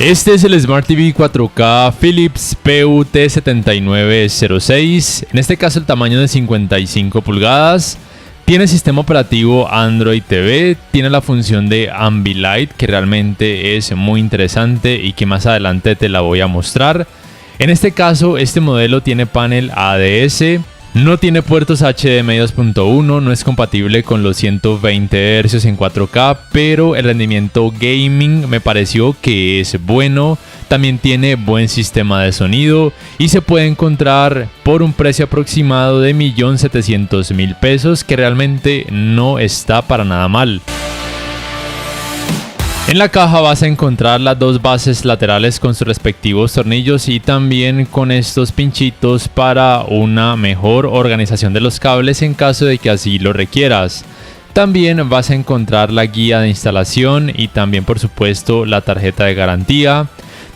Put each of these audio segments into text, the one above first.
Este es el Smart TV 4K Philips PUT7906, en este caso el tamaño de 55 pulgadas. Tiene sistema operativo Android TV, tiene la función de Ambilight que realmente es muy interesante y que más adelante te la voy a mostrar. En este caso este modelo tiene panel ADS. No tiene puertos HDMI 2.1, no es compatible con los 120 Hz en 4K, pero el rendimiento gaming me pareció que es bueno. También tiene buen sistema de sonido y se puede encontrar por un precio aproximado de 1.700.000 pesos, que realmente no está para nada mal. En la caja vas a encontrar las dos bases laterales con sus respectivos tornillos y también con estos pinchitos para una mejor organización de los cables en caso de que así lo requieras. También vas a encontrar la guía de instalación y también por supuesto la tarjeta de garantía.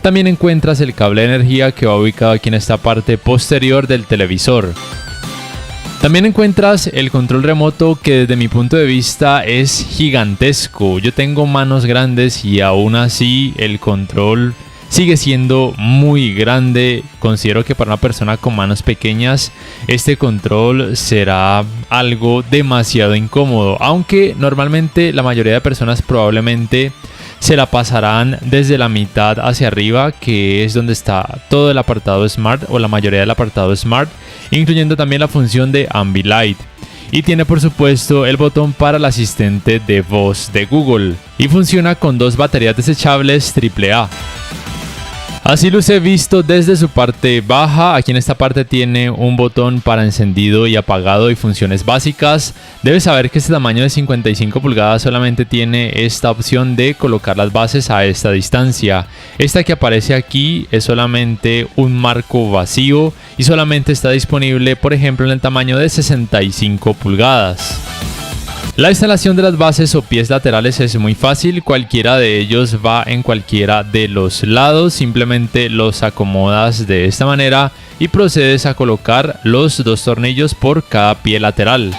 También encuentras el cable de energía que va ubicado aquí en esta parte posterior del televisor. También encuentras el control remoto que desde mi punto de vista es gigantesco. Yo tengo manos grandes y aún así el control sigue siendo muy grande. Considero que para una persona con manos pequeñas este control será algo demasiado incómodo. Aunque normalmente la mayoría de personas probablemente se la pasarán desde la mitad hacia arriba, que es donde está todo el apartado Smart o la mayoría del apartado Smart, incluyendo también la función de Ambilight. Y tiene por supuesto el botón para el asistente de voz de Google. Y funciona con dos baterías desechables AAA. Así luce visto desde su parte baja. Aquí en esta parte tiene un botón para encendido y apagado y funciones básicas. Debes saber que este tamaño de 55 pulgadas solamente tiene esta opción de colocar las bases a esta distancia. Esta que aparece aquí es solamente un marco vacío y solamente está disponible, por ejemplo, en el tamaño de 65 pulgadas. La instalación de las bases o pies laterales es muy fácil, cualquiera de ellos va en cualquiera de los lados, simplemente los acomodas de esta manera y procedes a colocar los dos tornillos por cada pie lateral.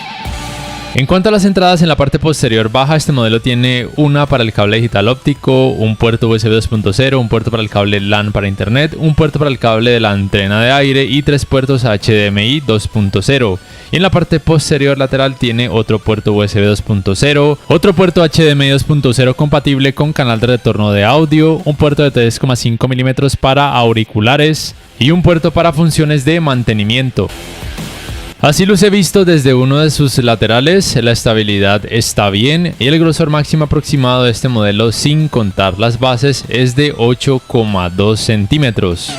En cuanto a las entradas, en la parte posterior baja este modelo tiene una para el cable digital óptico, un puerto USB 2.0, un puerto para el cable LAN para internet, un puerto para el cable de la antena de aire y 3 puertos HDMI 2.0. Y en la parte posterior lateral tiene otro puerto USB 2.0, otro puerto HDMI 2.0 compatible con canal de retorno de audio, un puerto de 3,5 mm para auriculares y un puerto para funciones de mantenimiento. Así luce visto desde uno de sus laterales, la estabilidad está bien y el grosor máximo aproximado de este modelo sin contar las bases es de 8,2 centímetros.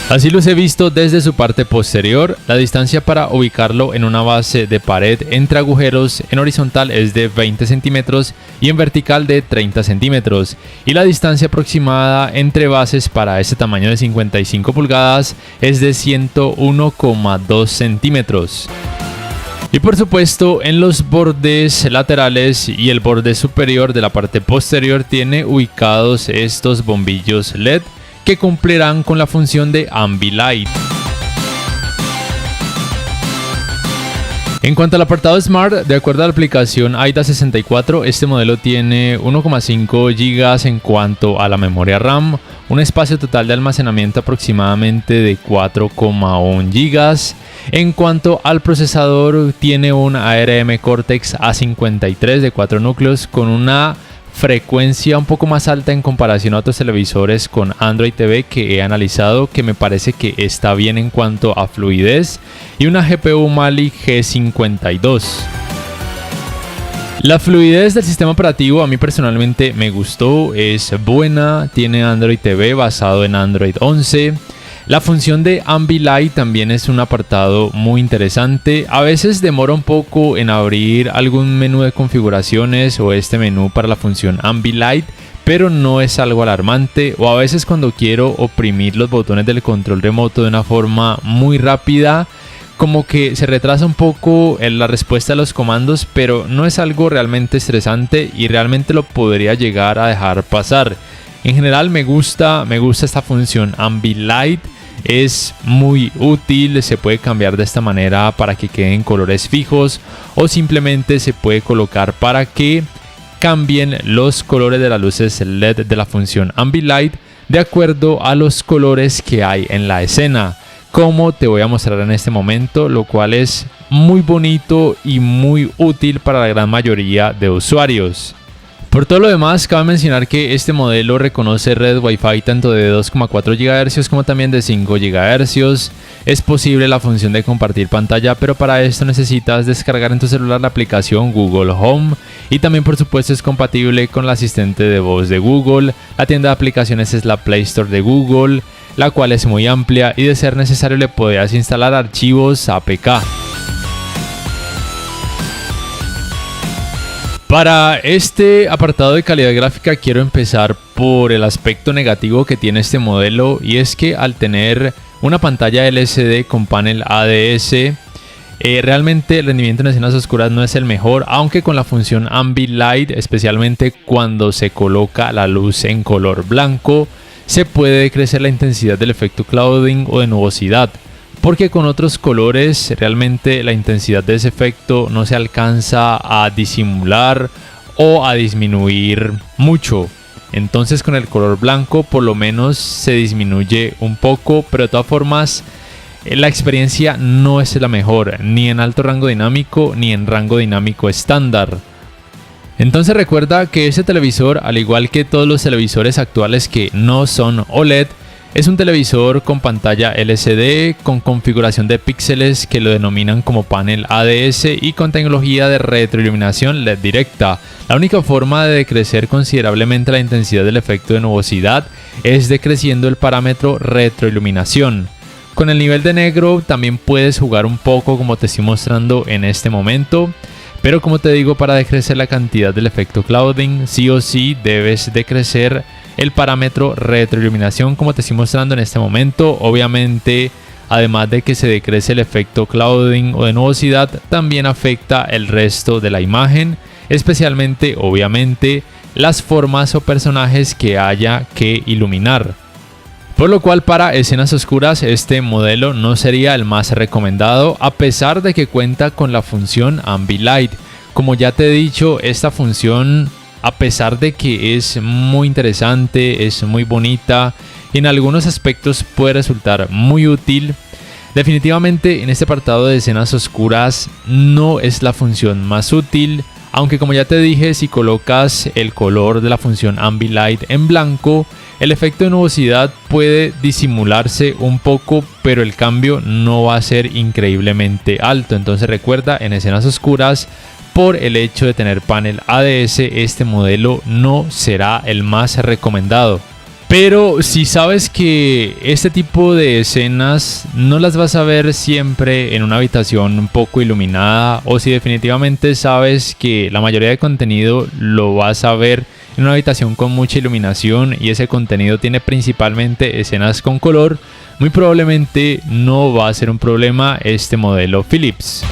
Así luce visto desde su parte posterior, la distancia para ubicarlo en una base de pared entre agujeros en horizontal es de 20 centímetros y en vertical de 30 centímetros y la distancia aproximada entre bases para este tamaño de 55 pulgadas es de 101,2 centímetros. Y por supuesto en los bordes laterales y el borde superior de la parte posterior tiene ubicados estos bombillos LED que cumplirán con la función de Ambilight. En cuanto al apartado Smart, de acuerdo a la aplicación AIDA64, este modelo tiene 1,5 GB en cuanto a la memoria RAM, un espacio total de almacenamiento aproximadamente de 4,1 GB. En cuanto al procesador, tiene un ARM Cortex A53 de 4 núcleos con una frecuencia un poco más alta en comparación a otros televisores con Android TV que he analizado, que me parece que está bien en cuanto a fluidez, y una GPU Mali G52. La fluidez del sistema operativo a mí personalmente me gustó, es buena, tiene Android TV basado en Android 11. La función de Ambilight también es un apartado muy interesante. A veces demora un poco en abrir algún menú de configuraciones o este menú para la función Ambilight, pero no es algo alarmante. O a veces cuando quiero oprimir los botones del control remoto de una forma muy rápida, como que se retrasa un poco la respuesta a los comandos, pero no es algo realmente estresante y realmente lo podría llegar a dejar pasar. En general me gusta esta función Ambilight. Es muy útil, se puede cambiar de esta manera para que queden colores fijos o simplemente se puede colocar para que cambien los colores de las luces LED de la función Ambilight de acuerdo a los colores que hay en la escena, como te voy a mostrar en este momento, lo cual es muy bonito y muy útil para la gran mayoría de usuarios. Por todo lo demás, cabe mencionar que este modelo reconoce red Wi-Fi tanto de 2,4 GHz como también de 5 GHz. Es posible la función de compartir pantalla, pero para esto necesitas descargar en tu celular la aplicación Google Home, y también por supuesto es compatible con el asistente de voz de Google. La tienda de aplicaciones es la Play Store de Google, la cual es muy amplia y de ser necesario le podrás instalar archivos APK. Para este apartado de calidad gráfica quiero empezar por el aspecto negativo que tiene este modelo, y es que al tener una pantalla LCD con panel ADS, realmente el rendimiento en escenas oscuras no es el mejor, aunque con la función Ambilight, especialmente cuando se coloca la luz en color blanco, se puede decrecer la intensidad del efecto clouding o de nubosidad, porque con otros colores realmente la intensidad de ese efecto no se alcanza a disimular o a disminuir mucho. Entonces con el color blanco por lo menos se disminuye un poco, pero de todas formas la experiencia no es la mejor, ni en alto rango dinámico ni en rango dinámico estándar. Entonces recuerda que este televisor, al igual que todos los televisores actuales que no son OLED, es un televisor con pantalla LCD, con configuración de píxeles que lo denominan como panel ADS y con tecnología de retroiluminación LED directa. La única forma de decrecer considerablemente la intensidad del efecto de nubosidad es decreciendo el parámetro retroiluminación. Con el nivel de negro también puedes jugar un poco como te estoy mostrando en este momento, pero como te digo, para decrecer la cantidad del efecto clouding, sí o sí debes decrecer el parámetro retroiluminación como te estoy mostrando en este momento. Obviamente, además de que se decrece el efecto clouding o de nubosidad, también afecta el resto de la imagen, especialmente, obviamente, las formas o personajes que haya que iluminar. Por lo cual para escenas oscuras este modelo no sería el más recomendado, a pesar de que cuenta con la función Ambilight. Como ya te he dicho, esta función, a pesar de que es muy interesante, es muy bonita y en algunos aspectos puede resultar muy útil, definitivamente en este apartado de escenas oscuras no es la función más útil, aunque como ya te dije, si colocas el color de la función Ambilight en blanco, el efecto de nubosidad puede disimularse un poco, pero el cambio no va a ser increíblemente alto. Entonces recuerda, en escenas oscuras, por el hecho de tener panel ADS, este modelo no será el más recomendado. Pero si sabes que este tipo de escenas no las vas a ver siempre en una habitación un poco iluminada, o si definitivamente sabes que la mayoría de contenido lo vas a ver en una habitación con mucha iluminación y ese contenido tiene principalmente escenas con color, muy probablemente no va a ser un problema este modelo Philips.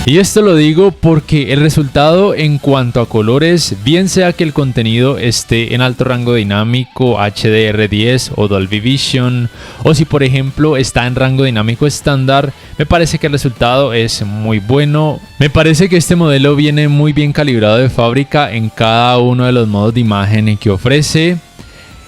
Y esto lo digo porque el resultado en cuanto a colores, bien sea que el contenido esté en alto rango dinámico, HDR10 o Dolby Vision, o si por ejemplo está en rango dinámico estándar, me parece que el resultado es muy bueno. Me parece que este modelo viene muy bien calibrado de fábrica en cada uno de los modos de imagen que ofrece.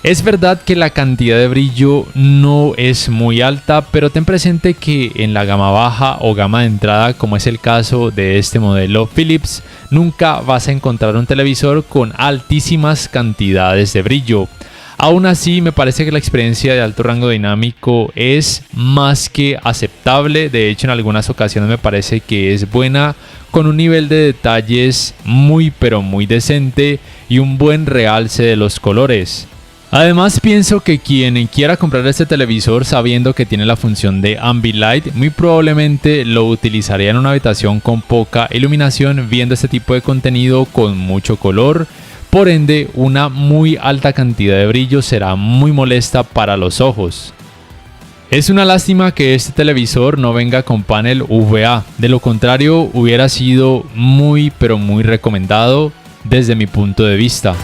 Es verdad que la cantidad de brillo no es muy alta, pero ten presente que en la gama baja o gama de entrada, como es el caso de este modelo Philips, nunca vas a encontrar un televisor con altísimas cantidades de brillo. Aún así, me parece que la experiencia de alto rango dinámico es más que aceptable. De hecho, en algunas ocasiones me parece que es buena, con un nivel de detalles muy pero muy decente y un buen realce de los colores. Además, pienso que quien quiera comprar este televisor sabiendo que tiene la función de Ambilight, muy probablemente lo utilizaría en una habitación con poca iluminación, viendo este tipo de contenido con mucho color. Por ende, una muy alta cantidad de brillo será muy molesta para los ojos. Es una lástima que este televisor no venga con panel VA, de lo contrario hubiera sido muy pero muy recomendado desde mi punto de vista.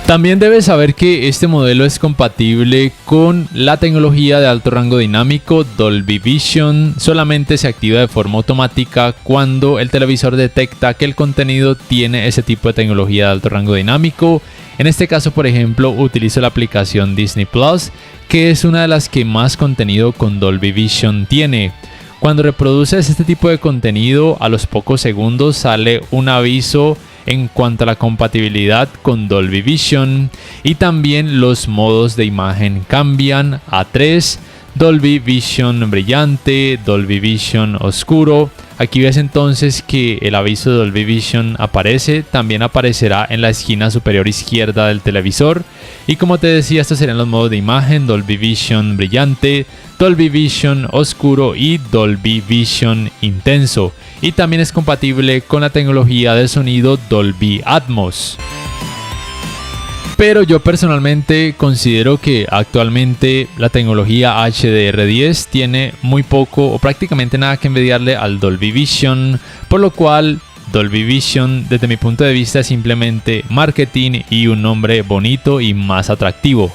También debes saber que este modelo es compatible con la tecnología de alto rango dinámico Dolby Vision. Solamente se activa de forma automática cuando el televisor detecta que el contenido tiene ese tipo de tecnología de alto rango dinámico. En este caso, por ejemplo, utilizo la aplicación Disney Plus, que es una de las que más contenido con Dolby Vision tiene. Cuando reproduces este tipo de contenido, a los pocos segundos sale un aviso en cuanto a la compatibilidad con Dolby Vision, y también los modos de imagen cambian a 3: Dolby Vision brillante, Dolby Vision oscuro. Aquí ves entonces que el aviso de Dolby Vision aparece, también aparecerá en la esquina superior izquierda del televisor. Y como te decía, estos serían los modos de imagen: Dolby Vision brillante, Dolby Vision oscuro y Dolby Vision intenso. Y también es compatible con la tecnología de sonido Dolby Atmos. Pero yo personalmente considero que actualmente la tecnología HDR10 tiene muy poco o prácticamente nada que envidiarle al Dolby Vision, por lo cual Dolby Vision desde mi punto de vista es simplemente marketing y un nombre bonito y más atractivo.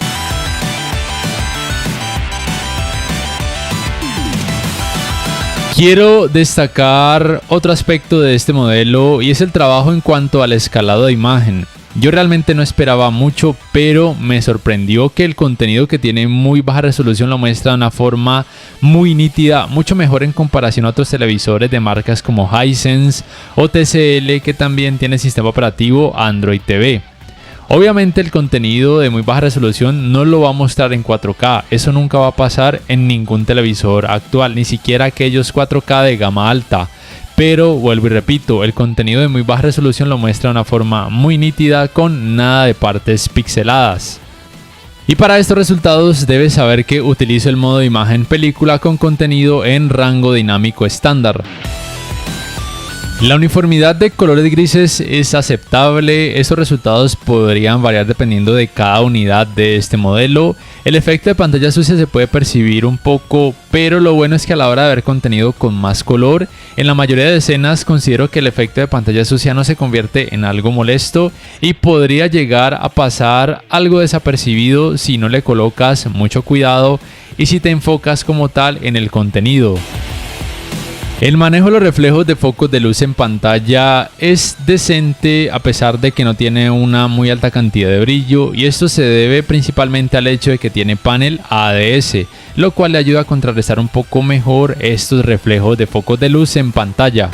Quiero destacar otro aspecto de este modelo y es el trabajo en cuanto al escalado de imagen. Yo realmente no esperaba mucho, pero me sorprendió que el contenido que tiene muy baja resolución lo muestra de una forma muy nítida, mucho mejor en comparación a otros televisores de marcas como Hisense o TCL, que también tiene sistema operativo Android TV. Obviamente el contenido de muy baja resolución no lo va a mostrar en 4K, eso nunca va a pasar en ningún televisor actual, ni siquiera aquellos 4K de gama alta. Pero vuelvo y repito, el contenido de muy baja resolución lo muestra de una forma muy nítida con nada de partes pixeladas. Y para estos resultados debes saber que utilizo el modo de imagen película con contenido en rango dinámico estándar. La uniformidad de colores grises es aceptable, estos resultados podrían variar dependiendo de cada unidad de este modelo. El efecto de pantalla sucia se puede percibir un poco, pero lo bueno es que a la hora de ver contenido con más color, en la mayoría de escenas considero que el efecto de pantalla sucia no se convierte en algo molesto y podría llegar a pasar algo desapercibido si no le colocas mucho cuidado y si te enfocas como tal en el contenido. El manejo de los reflejos de focos de luz en pantalla es decente a pesar de que no tiene una muy alta cantidad de brillo, y esto se debe principalmente al hecho de que tiene panel ADS, lo cual le ayuda a contrarrestar un poco mejor estos reflejos de focos de luz en pantalla.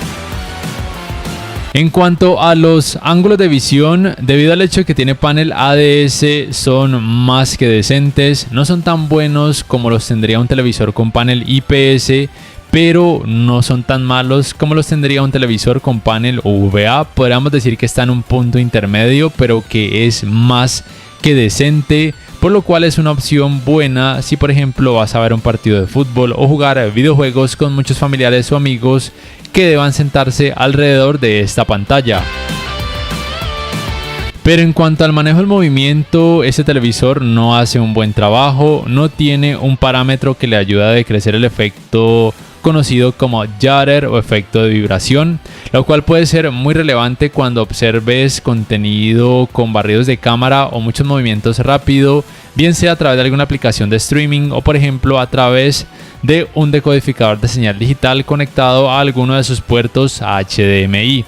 En cuanto a los ángulos de visión, debido al hecho de que tiene panel ADS, son más que decentes, no son tan buenos como los tendría un televisor con panel IPS, pero no son tan malos como los tendría un televisor con panel UVA. Podríamos decir que está en un punto intermedio, pero que es más que decente, por lo cual es una opción buena si por ejemplo vas a ver un partido de fútbol o jugar videojuegos con muchos familiares o amigos que deban sentarse alrededor de esta pantalla. Pero en cuanto al manejo del movimiento, este televisor no hace un buen trabajo, no tiene un parámetro que le ayude a decrecer el efecto conocido como judder o efecto de vibración, lo cual puede ser muy relevante cuando observes contenido con barridos de cámara o muchos movimientos rápidos, bien sea a través de alguna aplicación de streaming o por ejemplo a través de un decodificador de señal digital conectado a alguno de sus puertos HDMI.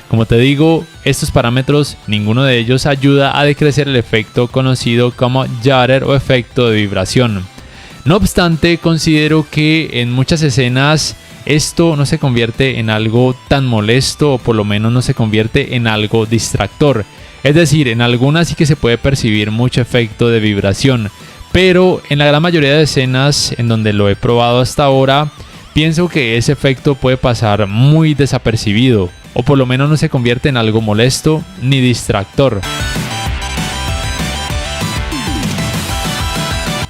Como te digo, estos parámetros, ninguno de ellos ayuda a decrecer el efecto conocido como judder o efecto de vibración. No obstante, considero que en muchas escenas esto no se convierte en algo tan molesto, o por lo menos no se convierte en algo distractor. Es decir, en algunas sí que se puede percibir mucho efecto de vibración, pero en la gran mayoría de escenas en donde lo he probado hasta ahora, pienso que ese efecto puede pasar muy desapercibido, o por lo menos no se convierte en algo molesto ni distractor.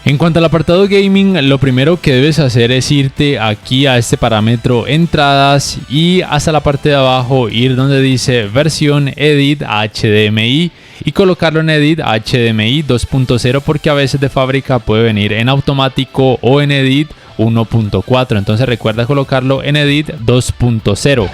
En cuanto al apartado gaming, lo primero que debes hacer es irte aquí a este parámetro entradas y hasta la parte de abajo ir donde dice versión Edit HDMI y colocarlo en Edit HDMI 2.0 porque a veces de fábrica puede venir en automático o en Edit 1.4, entonces recuerda colocarlo en Edit 2.0.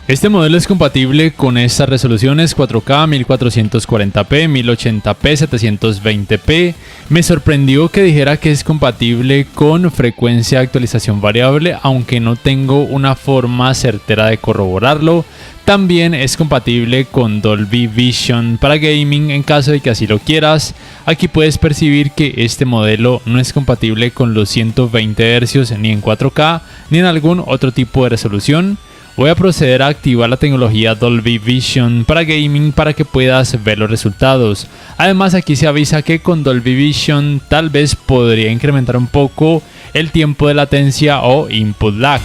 Este modelo es compatible con estas resoluciones 4K, 1440p, 1080p, 720p. Me sorprendió que dijera que es compatible con frecuencia de actualización variable, aunque no tengo una forma certera de corroborarlo. También es compatible con Dolby Vision para gaming en caso de que así lo quieras. Aquí puedes percibir que este modelo no es compatible con los 120 Hz ni en 4K ni en algún otro tipo de resolución. Voy a proceder a activar la tecnología Dolby Vision para gaming para que puedas ver los resultados. Además, aquí se avisa que con Dolby Vision tal vez podría incrementar un poco el tiempo de latencia o input lag.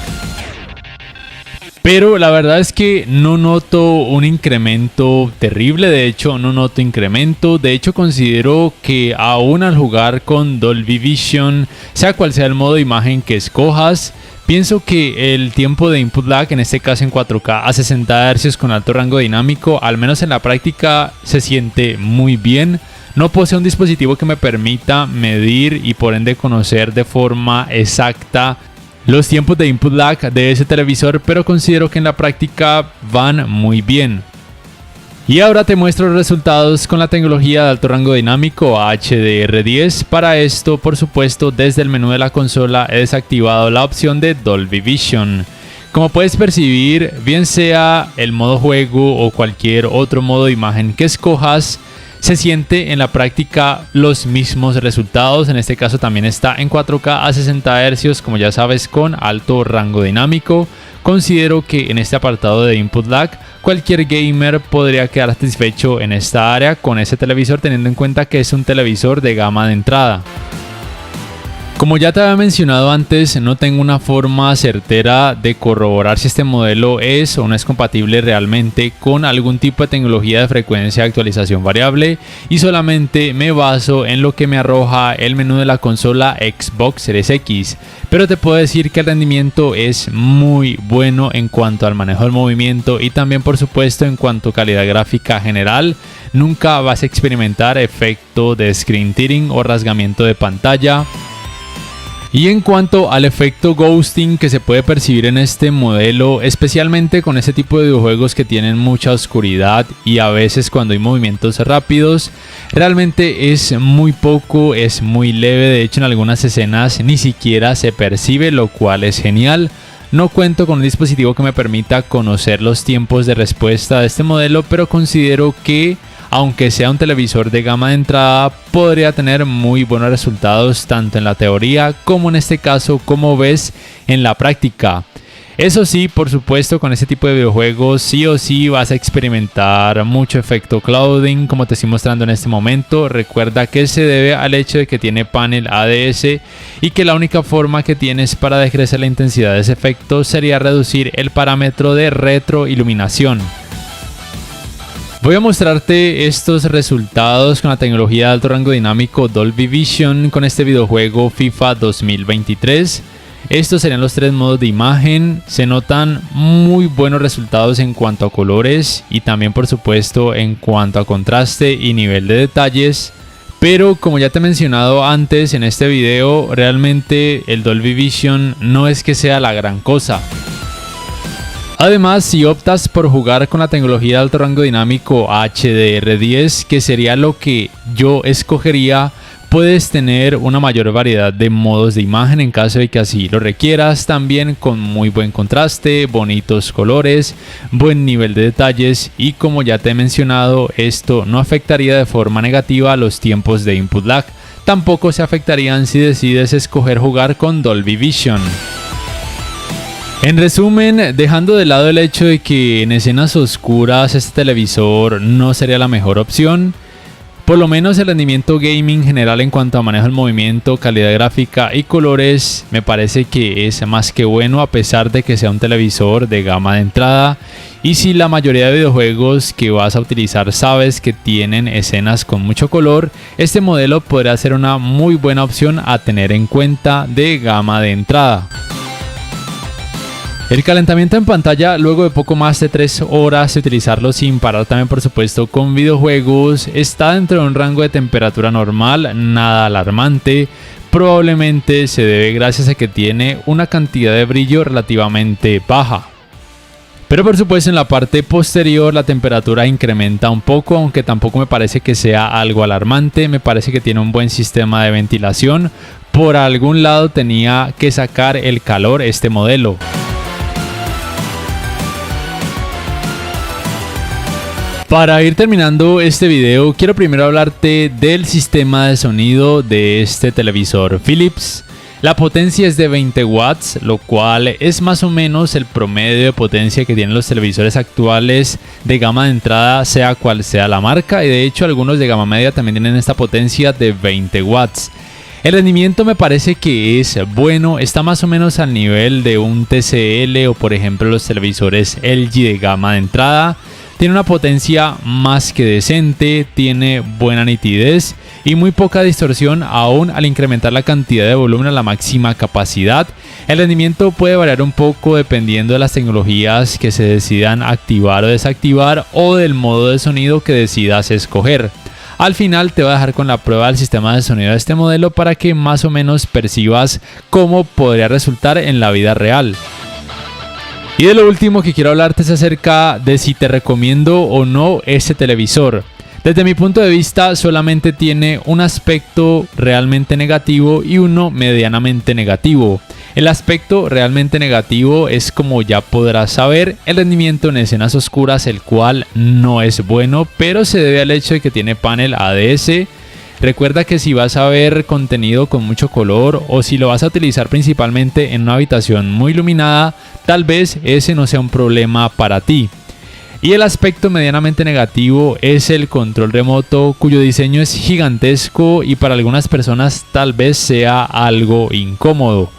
Pero la verdad es que no noto un incremento terrible, de hecho no noto incremento, de hecho considero que aún al jugar con Dolby Vision, sea cual sea el modo de imagen que escojas, pienso que el tiempo de input lag, en este caso en 4K a 60 Hz con alto rango dinámico, al menos en la práctica se siente muy bien. No poseo un dispositivo que me permita medir y por ende conocer de forma exacta los tiempos de input lag de ese televisor, pero considero que en la práctica van muy bien. Y ahora te muestro los resultados con la tecnología de alto rango dinámico HDR10. Para esto, por supuesto, desde el menú de la consola he desactivado la opción de Dolby Vision. Como puedes percibir, bien sea el modo juego o cualquier otro modo de imagen que escojas, se siente en la práctica los mismos resultados. En este caso también está en 4K a 60 Hz, como ya sabes, con alto rango dinámico. Considero que en este apartado de input lag, cualquier gamer podría quedar satisfecho en esta área con ese televisor, teniendo en cuenta que es un televisor de gama de entrada. Como ya te había mencionado antes, no tengo una forma certera de corroborar si este modelo es o no es compatible realmente con algún tipo de tecnología de frecuencia de actualización variable y solamente me baso en lo que me arroja el menú de la consola Xbox Series X. Pero te puedo decir que el rendimiento es muy bueno en cuanto al manejo del movimiento y también por supuesto en cuanto a calidad gráfica general. Nunca vas a experimentar efecto de screen tearing o rasgamiento de pantalla. Y en cuanto al efecto ghosting que se puede percibir en este modelo, especialmente con este tipo de videojuegos que tienen mucha oscuridad y a veces cuando hay movimientos rápidos, realmente es muy poco, es muy leve. De hecho, en algunas escenas ni siquiera se percibe, lo cual es genial. No cuento con un dispositivo que me permita conocer los tiempos de respuesta de este modelo, pero considero que aunque sea un televisor de gama de entrada, podría tener muy buenos resultados tanto en la teoría como en este caso, como ves, en la práctica. Eso sí, por supuesto, con este tipo de videojuegos sí o sí vas a experimentar mucho efecto clouding, como te estoy mostrando en este momento. Recuerda que se debe al hecho de que tiene panel ADS y que la única forma que tienes para decrecer la intensidad de ese efecto sería reducir el parámetro de retroiluminación. Voy a mostrarte estos resultados con la tecnología de alto rango dinámico Dolby Vision con este videojuego FIFA 2023. Estos serían los tres modos de imagen. Se notan muy buenos resultados en cuanto a colores y también por supuesto en cuanto a contraste y nivel de detalles. Pero como ya te he mencionado antes en este video, realmente el Dolby Vision no es que sea la gran cosa. Además, si optas por jugar con la tecnología de alto rango dinámico HDR10, que sería lo que yo escogería, puedes tener una mayor variedad de modos de imagen en caso de que así lo requieras, también con muy buen contraste, bonitos colores, buen nivel de detalles y como ya te he mencionado, esto no afectaría de forma negativa los tiempos de input lag. Tampoco se afectarían si decides escoger jugar con Dolby Vision. En resumen, dejando de lado el hecho de que en escenas oscuras este televisor no sería la mejor opción, por lo menos el rendimiento gaming general en cuanto a manejo del movimiento, calidad gráfica y colores me parece que es más que bueno a pesar de que sea un televisor de gama de entrada. Y si la mayoría de videojuegos que vas a utilizar sabes que tienen escenas con mucho color, este modelo podrá ser una muy buena opción a tener en cuenta de gama de entrada. El calentamiento en pantalla luego de poco más de 3 horas de utilizarlo sin parar también por supuesto con videojuegos está dentro de un rango de temperatura normal, nada alarmante. Probablemente se debe gracias a que tiene una cantidad de brillo relativamente baja. Pero por supuesto en la parte posterior la temperatura incrementa un poco, aunque tampoco me parece que sea algo alarmante. Me parece que tiene un buen sistema de ventilación. Por algún lado tenía que sacar el calor este modelo. Para ir terminando este video, quiero primero hablarte del sistema de sonido de este televisor Philips. La potencia es de 20 watts, lo cual es más o menos el promedio de potencia que tienen los televisores actuales de gama de entrada, sea cual sea la marca, y de hecho algunos de gama media también tienen esta potencia de 20 watts. El rendimiento me parece que es bueno, está más o menos al nivel de un TCL o por ejemplo los televisores LG de gama de entrada. Tiene una potencia más que decente, tiene buena nitidez y muy poca distorsión aún al incrementar la cantidad de volumen a la máxima capacidad. El rendimiento puede variar un poco dependiendo de las tecnologías que se decidan activar o desactivar o del modo de sonido que decidas escoger. Al final te voy a dejar con la prueba del sistema de sonido de este modelo para que más o menos percibas cómo podría resultar en la vida real. Y de lo último que quiero hablarte es acerca de si te recomiendo o no este televisor. Desde mi punto de vista solamente tiene un aspecto realmente negativo y uno medianamente negativo. El aspecto realmente negativo es, como ya podrás saber, el rendimiento en escenas oscuras, el cual no es bueno, pero se debe al hecho de que tiene panel ADS. Recuerda que si vas a ver contenido con mucho color o si lo vas a utilizar principalmente en una habitación muy iluminada, tal vez ese no sea un problema para ti. Y el aspecto medianamente negativo es el control remoto, cuyo diseño es gigantesco y para algunas personas tal vez sea algo incómodo.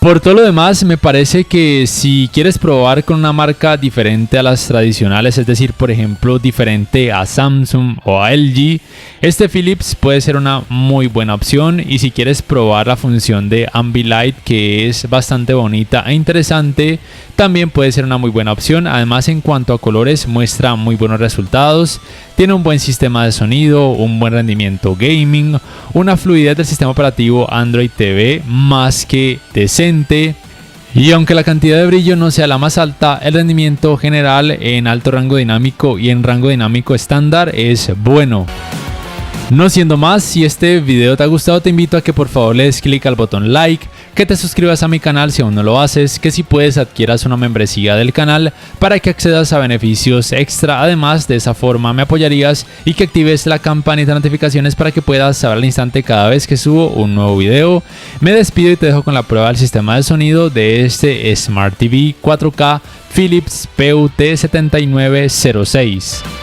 Por todo lo demás, me parece que si quieres probar con una marca diferente a las tradicionales, es decir, por ejemplo, diferente a Samsung o a LG, este Philips puede ser una muy buena opción. Y si quieres probar la función de Ambilight, que es bastante bonita e interesante, también puede ser una muy buena opción. Además, en cuanto a colores, muestra muy buenos resultados. Tiene un buen sistema de sonido, un buen rendimiento gaming, una fluidez del sistema operativo Android TV más que decente. Y aunque la cantidad de brillo no sea la más alta, el rendimiento general en alto rango dinámico y en rango dinámico estándar es bueno. No siendo más, si este video te ha gustado, te invito a que por favor le des clic al botón like, que te suscribas a mi canal si aún no lo haces, que si puedes adquieras una membresía del canal para que accedas a beneficios extra. Además, de esa forma me apoyarías, y que actives la campanita de notificaciones para que puedas saber al instante cada vez que subo un nuevo video. Me despido y te dejo con la prueba del sistema de sonido de este Smart TV 4K Philips PUT7906.